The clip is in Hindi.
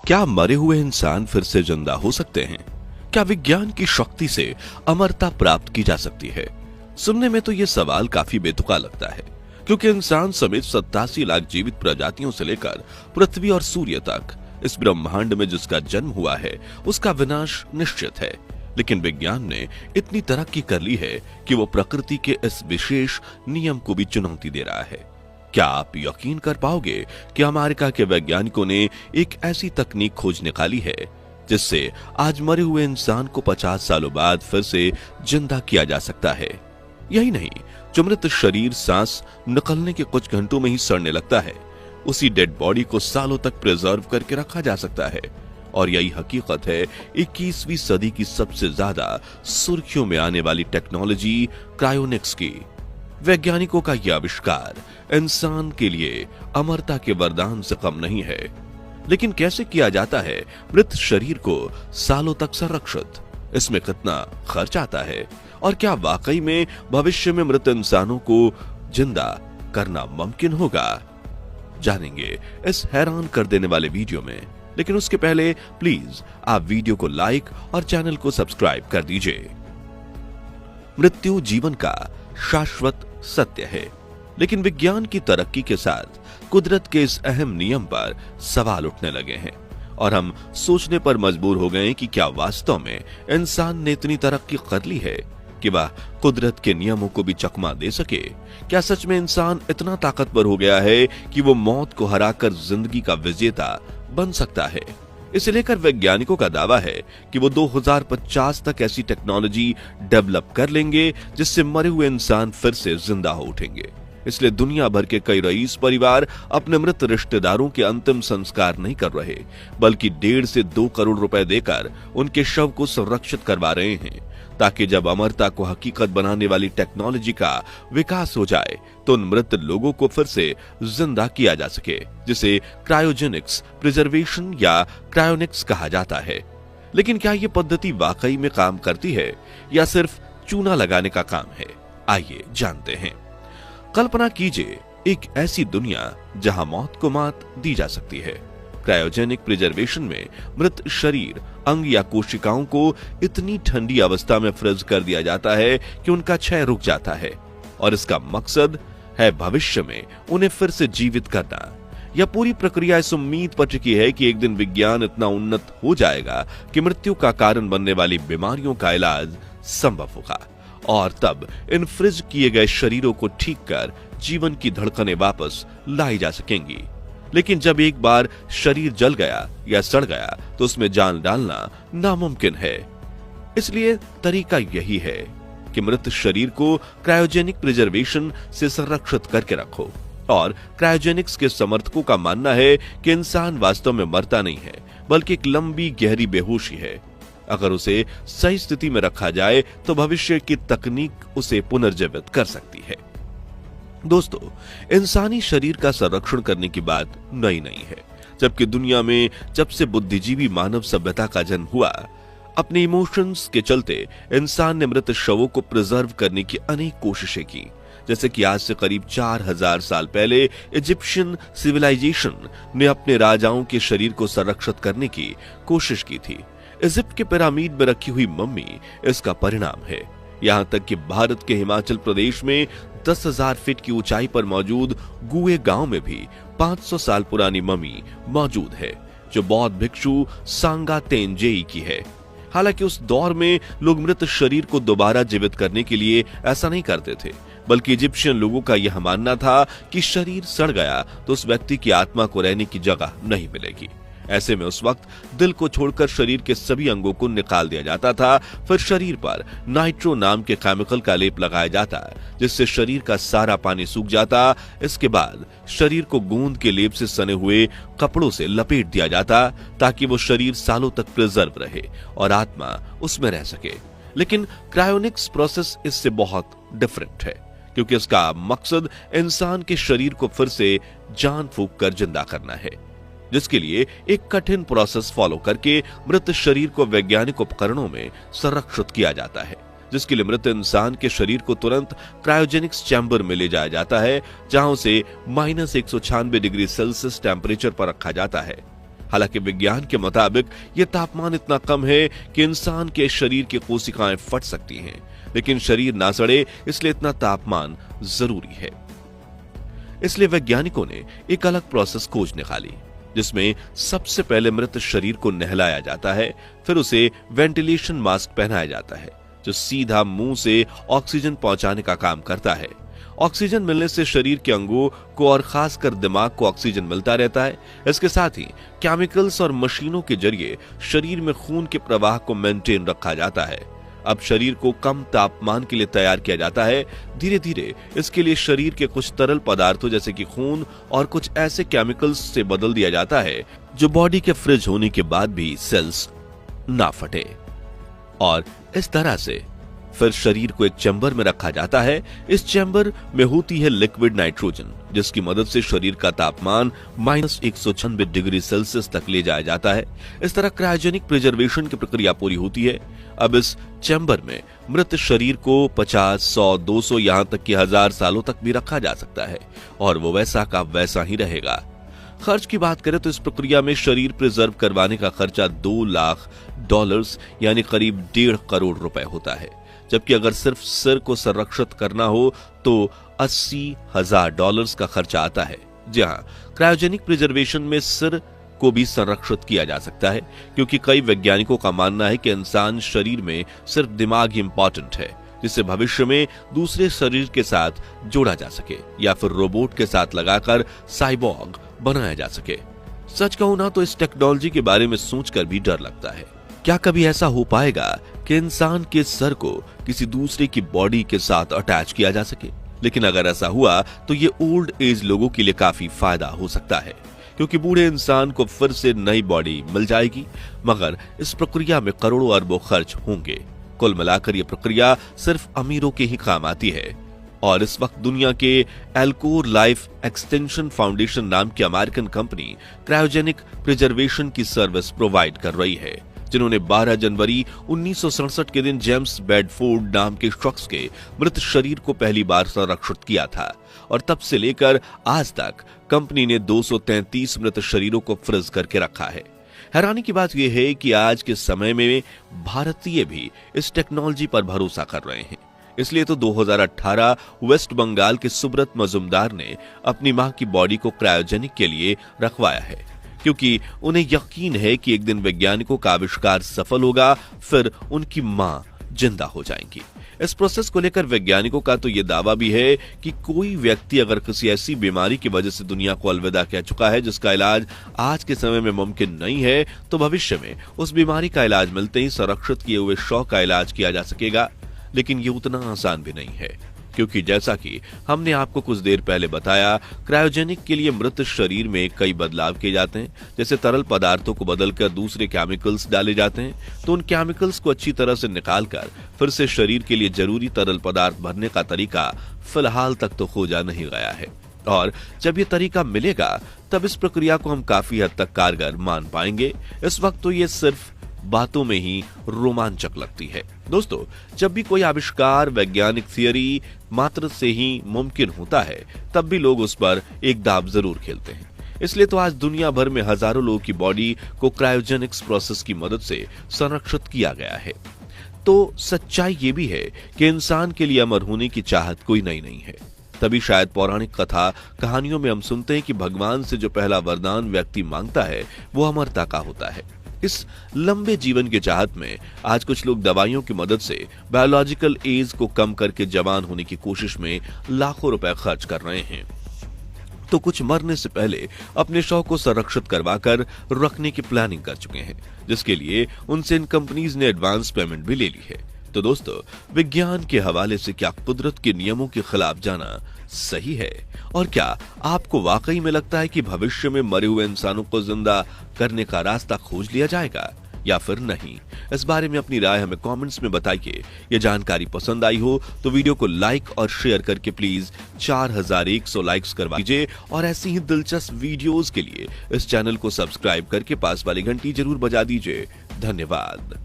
क्या मरे हुए इंसान फिर से जिंदा हो सकते हैं? क्या विज्ञान की शक्ति से अमरता प्राप्त की जा सकती है? सुनने में तो यह सवाल काफी बेतुका लगता है, क्योंकि इंसान समेत 87 लाख जीवित प्रजातियों से लेकर पृथ्वी और सूर्य तक इस ब्रह्मांड में जिसका जन्म हुआ है, उसका विनाश निश्चित है। लेकिन विज्ञान ने इतनी तरक्की कर ली है कि वो प्रकृति के इस विशेष नियम को भी चुनौती दे रहा है। क्या आप यकीन कर पाओगे कि अमेरिका के वैज्ञानिकों ने एक ऐसी तकनीक खोज निकाली है जिससे आज मरे हुए इंसान को 50 सालों बाद फिर से जिंदा किया जा सकता है। यही नहीं, जो मृत शरीर सांस निकलने के कुछ घंटों में ही सड़ने लगता है, उसी डेड बॉडी को सालों तक प्रिजर्व करके रखा जा सकता है। और यही हकीकत है 21वीं सदी की सबसे ज्यादा सुर्खियों में आने वाली टेक्नोलॉजी क्रायोनिक्स की। वैज्ञानिकों का यह आविष्कार इंसान के लिए अमरता के वरदान से कम नहीं है। लेकिन कैसे किया जाता है मृत शरीर को सालों तक संरक्षित? इसमें कितना खर्च आता है? और क्या वाकई में भविष्य में मृत इंसानों को जिंदा करना मुमकिन होगा? जानेंगे इस हैरान कर देने वाले वीडियो में। लेकिन उसके पहले प्लीज आप वीडियो को लाइक और चैनल को सब्सक्राइब कर दीजिए। मृत्यु जीवन का शाश्वत सत्य है, लेकिन विज्ञान की तरक्की के साथ कुदरत के इस अहम नियम पर सवाल उठने लगे हैं और हम सोचने पर मजबूर हो गए कि क्या वास्तव में इंसान ने इतनी तरक्की कर ली है कि वह कुदरत के नियमों को भी चकमा दे सके? क्या सच में इंसान इतना ताकतवर हो गया है कि वो मौत को हराकर जिंदगी का विजेता बन सकता है? इसे लेकर वैज्ञानिकों का दावा है कि वो 2050 तक ऐसी टेक्नोलॉजी डेवलप कर लेंगे जिससे मरे हुए इंसान फिर से जिंदा हो उठेंगे। इसलिए दुनिया भर के कई रईस परिवार अपने मृत रिश्तेदारों के अंतिम संस्कार नहीं कर रहे, बल्कि 1.5 से 2 करोड़ रुपए देकर उनके शव को संरक्षित करवा रहे हैं, ताकि जब अमरता को हकीकत बनाने वाली टेक्नोलॉजी का विकास हो जाए तो उन मृत लोगों को फिर से जिंदा किया जा सके, जिसे क्रायोजेनिक्स प्रिजर्वेशन या क्रायोनिक्स कहा जाता है। लेकिन क्या यह पद्धति वाकई में काम करती है या सिर्फ चूना लगाने का काम है? आइए जानते हैं। कल्पना कीजिए एक ऐसी दुनिया जहां मौत को मात दी जा सकती है। क्रायोजेनिक प्रिजर्वेशन में मृत शरीर, अंग या कोशिकाओं को इतनी ठंडी अवस्था में फ्रीज कर दिया जाता है कि उनका क्षय रुक जाता है, और इसका मकसद है भविष्य में उन्हें फिर से जीवित करना। यह पूरी प्रक्रिया इस उम्मीद पर टिकी है कि एक दिन विज्ञान इतना उन्नत हो जाएगा कि मृत्यु का कारण बनने वाली बीमारियों का इलाज संभव होगा, और तब इन फ्रीज किए गए शरीरों को ठीक कर जीवन की धड़कनें वापस लाई जा सकेंगी। लेकिन जब एक बार शरीर जल गया या सड़ गया तो उसमें जान डालना नामुमकिन है। इसलिए तरीका यही है कि मृत शरीर को क्रायोजेनिक प्रिजर्वेशन से संरक्षित करके रखो। और क्रायोजेनिक्स के समर्थकों का मानना है कि इंसान वास्तव में मरता नहीं है, बल्कि एक लंबी गहरी बेहोशी है। अगर उसे सही स्थिति में रखा जाए तो भविष्य की तकनीक उसे पुनर्जीवित कर सकती है। दोस्तों, इंसानी शरीर का संरक्षण करने की बात नई नहीं है, जबकि दुनिया में जब से बुद्धिजीवी मानव सभ्यता का जन्म हुआ, अपने इमोशंस के चलते इंसान ने मृत शवों को प्रिजर्व करने की अनेक कोशिशें की। जैसे कि आज से करीब 4000 साल पहले इजिप्शियन सिविलाइजेशन ने अपने राजाओं के शरीर को संरक्षित करने की कोशिश की थी। इजिप्ट के पिरामिड में रखी हुई मम्मी इसका परिणाम है। यहाँ तक कि भारत के हिमाचल प्रदेश में 10,000 फीट की ऊंचाई पर मौजूद गुए गांव में भी 500 साल पुरानी मम्मी मौजूद है, जो बौद्ध भिक्षु सांगा तेंजेई की है। हालांकि उस दौर में लोग मृत शरीर को दोबारा जीवित करने के लिए ऐसा नहीं करते थे, बल्कि इजिप्शियन लोगों का यह मानना था कि शरीर सड़ गया तो उस व्यक्ति की आत्मा को रहने की जगह नहीं मिलेगी। ऐसे में उस वक्त दिल को छोड़कर शरीर के सभी अंगों को निकाल दिया जाता था। फिर शरीर पर नाइट्रो नाम के केमिकल का लेप लगाया जाता, जिससे शरीर का सारा पानी सूख जाता। इसके बाद शरीर को गोंद के लेप से सने हुए कपड़ों से लपेट दिया जाता, ताकि वो शरीर सालों तक प्रिजर्व रहे और आत्मा उसमें रह सके। लेकिन क्रायोनिक्स प्रोसेस इससे बहुत डिफरेंट है, क्योंकि इसका मकसद इंसान के शरीर को फिर से जान फूंक कर जिंदा करना है, जिसके लिए एक कठिन प्रोसेस फॉलो करके मृत शरीर को वैज्ञानिक उपकरणों में संरक्षित किया जाता है, जिसके लिए मृत इंसान के शरीर को तुरंत क्रायोजेनिक्स चैम्बर में ले जाया जाता है, जहां उसे -196 डिग्री सेल्सियस टेम्परेचर पर रखा जाता है। हालांकि विज्ञान के मुताबिक यह तापमान इतना कम है कि इंसान के शरीर की कोशिकाएं फट सकती हैं, लेकिन शरीर ना सड़े इसलिए इतना तापमान जरूरी है। इसलिए वैज्ञानिकों ने एक अलग प्रोसेस खोज निकाली, जिसमें सबसे पहले मृत शरीर को नहलाया जाता है, फिर उसे वेंटिलेशन मास्क पहनाया जाता है जो सीधा मुंह से ऑक्सीजन पहुंचाने का काम करता है। ऑक्सीजन मिलने से शरीर के अंगों को और खासकर दिमाग को ऑक्सीजन मिलता रहता है। इसके साथ ही केमिकल्स और मशीनों के जरिए शरीर में खून के प्रवाह को मेंटेन रखा जाता है। अब शरीर को कम तापमान के लिए तैयार किया जाता है। धीरे धीरे इसके लिए शरीर के कुछ तरल पदार्थों जैसे कि खून और कुछ ऐसे केमिकल्स से बदल दिया जाता है जो बॉडी के फ्रिज होने के बाद भी सेल्स ना फटे, और इस तरह से फिर शरीर को एक चैम्बर में रखा जाता है। इस चैम्बर में होती है लिक्विड नाइट्रोजन, जिसकी मदद से शरीर का तापमान -196 डिग्री सेल्सियस तक ले जाया जाता है। इस तरह क्रायोजेनिक प्रिजर्वेशन की प्रक्रिया पूरी होती है। अब इस चैम्बर में मृत शरीर को 50, 100, 200 यहां तक कि 1000 सालों तक भी रखा जा सकता है और वो वैसा का वैसा ही रहेगा। खर्च की बात करें तो इस प्रक्रिया में शरीर प्रिजर्व करवाने का खर्चा $2 लाख यानी करीब 1.5 करोड़ रुपए होता है, जबकि अगर सिर्फ सिर को संरक्षित करना हो तो $80,000 का खर्चा आता है। जी हां, क्रायोजेनिक प्रिजर्वेशन में सिर को भी संरक्षित किया जा सकता है, क्योंकि कई वैज्ञानिकों का मानना है कि इंसान शरीर में सिर्फ दिमाग ही इंपॉर्टेंट है, जिसे भविष्य में दूसरे शरीर के साथ जोड़ा जा सके या फिर रोबोट के साथ लगाकर साइबॉर्ग बनाया जा सके। सच कहूं ना तो इस टेक्नोलॉजी के बारे में सोचकर भी डर लगता है। क्या कभी ऐसा हो पाएगा कि इंसान के सर को किसी दूसरे की बॉडी के साथ अटैच किया जा सके? लेकिन अगर ऐसा हुआ तो ये ओल्ड एज लोगों के लिए काफी फायदा हो सकता है, क्योंकि बूढ़े इंसान को फिर से नई बॉडी मिल जाएगी, मगर इस प्रक्रिया में करोड़ों अरबों खर्च होंगे। कुल मिलाकर यह प्रक्रिया सिर्फ अमीरों के ही काम आती है, और इस वक्त दुनिया के एल्कोर लाइफ एक्सटेंशन फाउंडेशन नाम की अमेरिकन कंपनी क्रायोजेनिक प्रिजर्वेशन की सर्विस प्रोवाइड कर रही है, जिन्होंने 12 जनवरी 1967 के दिन जेम्स बेडफोर्ड नाम के शख्स के मृत शरीर को पहली बार संरक्षित किया था, और तब से लेकर आज तक कंपनी ने 233 मृत शरीरों को फ्रीज करके रखा है। हैरानी की बात यह है कि आज के समय में भारतीय भी इस टेक्नोलॉजी पर भरोसा कर रहे हैं। इसलिए तो 2018 वेस्ट बंगाल के सुब्रत मजुमदार ने अपनी मां की बॉडी को क्रायोजेनिक के लिए रखवाया है, क्योंकि उन्हें यकीन है कि एक दिन वैज्ञानिकों का आविष्कार सफल होगा, फिर उनकी मां जिंदा हो जाएंगी। इस प्रोसेस को लेकर वैज्ञानिकों का तो यह दावा भी है कि कोई व्यक्ति अगर किसी ऐसी बीमारी की वजह से दुनिया को अलविदा कह चुका है जिसका इलाज आज के समय में मुमकिन नहीं है, तो भविष्य में उस बीमारी का इलाज मिलते ही संरक्षित किए हुए शव का इलाज किया जा सकेगा। लेकिन ये उतना आसान भी नहीं है, क्योंकि जैसा कि हमने आपको कुछ देर पहले बताया, क्रायोजेनिक के लिए मृत शरीर में कई बदलाव किए जाते हैं। जैसे तरल पदार्थों को बदलकर दूसरे केमिकल्स डाले जाते हैं, तो उन केमिकल्स को अच्छी तरह से निकालकर फिर से शरीर के लिए जरूरी तरल पदार्थ भरने का तरीका फिलहाल तक तो खोजा नहीं गया है, और जब ये तरीका मिलेगा तब इस प्रक्रिया को हम काफी हद तक कारगर मान पाएंगे। इस वक्त तो ये सिर्फ बातों में ही रोमांचक लगती है। दोस्तों, जब भी कोई आविष्कार वैज्ञानिक थियरी मात्र से ही मुमकिन होता है, तब भी लोग उस पर एक दांव जरूर खेलते हैं। इसलिए तो आज दुनिया भर में हजारों लोगों की बॉडी को क्रायोजेनिक्स प्रोसेस की मदद से संरक्षित किया गया है। तो सच्चाई ये भी है कि इंसान के लिए अमर होने की चाहत कोई नई नहीं है। तभी शायद पौराणिक कथा कहानियों में हम सुनते हैं कि भगवान से जो पहला वरदान व्यक्ति मांगता है वो अमरता का होता है। इस लंबे जीवन के चाहत में आज कुछ लोग दवाइयों की मदद से बायोलॉजिकल एज को कम करके जवान होने की कोशिश में लाखों रुपए खर्च कर रहे हैं, तो कुछ मरने से पहले अपने शव को संरक्षित करवाकर रखने की प्लानिंग कर चुके हैं, जिसके लिए उनसे इन कंपनीज ने एडवांस पेमेंट भी ले ली है। तो दोस्तों, विज्ञान के हवाले से क्या कुदरत के नियमों के खिलाफ जाना सही है? और क्या आपको वाकई में लगता है कि भविष्य में मरे हुए इंसानों को जिंदा करने का रास्ता खोज लिया जाएगा या फिर नहीं? इस बारे में अपनी राय हमें कमेंट्स में बताइए। ये जानकारी पसंद आई हो तो वीडियो को लाइक और शेयर करके प्लीज 4100 लाइक्स करवा दीजिए, और ऐसी ही दिलचस्प वीडियोस के लिए इस चैनल को सब्सक्राइब करके पास वाली घंटी जरूर बजा दीजिए। धन्यवाद।